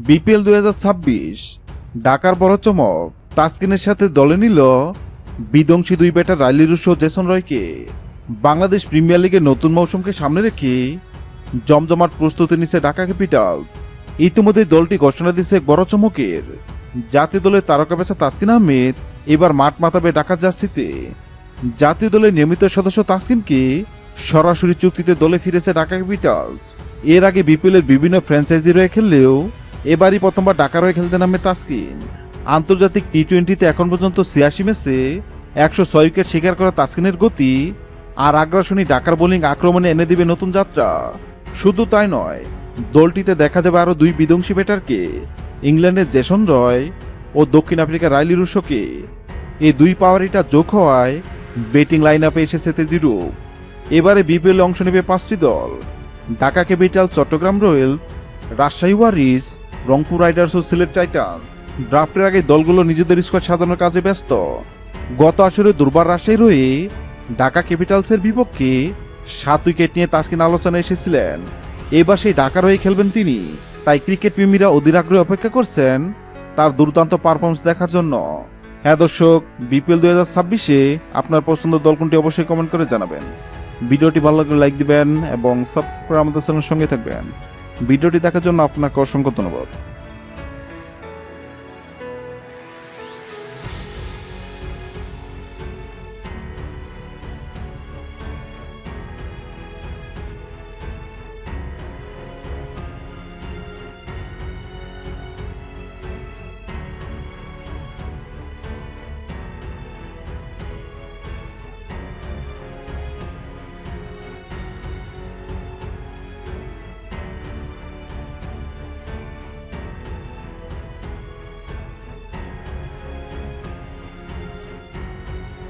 BPL 2026 ঢাকার বড় চমক তাসকিনের সাথে দলে নিল বিধ্বংসী দুই ব্যাটার রাইলি রুশো ও জেসন রয়কে। বাংলাদেশ প্রিমিয়ার লিগের নতুন মৌসুমকে সামনে রেখে জমজমাট প্রস্তুতি নিচ্ছে ঢাকা ক্যাপিটালস। ইতিমধ্যে দলটি ঘোষণা দিচ্ছে এক বড় চমকের। জাতীয় দলের তারকা পেসা তাসকিন আহমেদ এবার মাঠ মাতাবে ঢাকার জার্সিতে। জাতীয় দলের নিয়মিত সদস্য তাসকিনকে সরাসরি চুক্তিতে দলে ফিরেছে ঢাকা ক্যাপিটালস। এর আগে বিপিএলের বিভিন্ন ফ্র্যাঞ্চাইজি রয়ে খেললেও এবারই প্রথমবার ঢাকার হয়ে খেলতে নামে তাসকিন। আন্তর্জাতিক টি-20তে এখন পর্যন্ত 86 ম্যাচে 106 উইকেট শিকার করা তাসকিনের গতি আর আগ্রাসনী ঢাকার বোলিং আক্রমণে এনে দিবে নতুন যাত্রা। শুধু তাই নয়, দলটিতে দেখা যাবে আরও দুই বিধ্বংসী ব্যাটারকে, ইংল্যান্ডের জেসন রয় ও দক্ষিণ আফ্রিকার রাইলি রুশোকে। এই দুই পাওয়ার হিটার যোগ হওয়ায় ব্যাটিং লাইন আপে এসেছে তেজি রূপ। এবারে বিপিএল অংশ নেবে 5টি দল: ঢাকা ক্যাপিটাল, চট্টগ্রাম রয়্যালস, রাজশাহী ওয়ারিশ, রংপুর রাইডার্স ও সিলেট টাইটান্স। ড্রাফটের আগে দলগুলো নিজেদের স্কোয়াড সাজানোর কাজে ব্যস্ত। গত আসরে দুর্বার রাজশাহী রয়ে ঢাকা ক্যাপিটালসের বিপক্ষে 7 উইকেট নিয়ে তাসকিন আলোচনায় এসেছিলেন। এবার সেই ঢাকার হয়ে খেলবেন তিনি। তাই ক্রিকেট প্রেমীরা অধীর আগ্রহে অপেক্ষা করছেন তার দুর্দান্ত পারফরমেন্স দেখার জন্য। হ্যাঁ দর্শক, বিপিএল 2026-এ আপনার পছন্দের দল কোনটি অবশ্যই কমেন্ট করে জানাবেন। ভিডিওটি ভালো লাগলে লাইক দিবেন এবং সাবস্ক্রাইব করে আমাদের চ্যানেলের সঙ্গে থাকবেন। ভিডিওটি দেখার জন্য আপনাকে অসংখ্য ধন্যবাদ।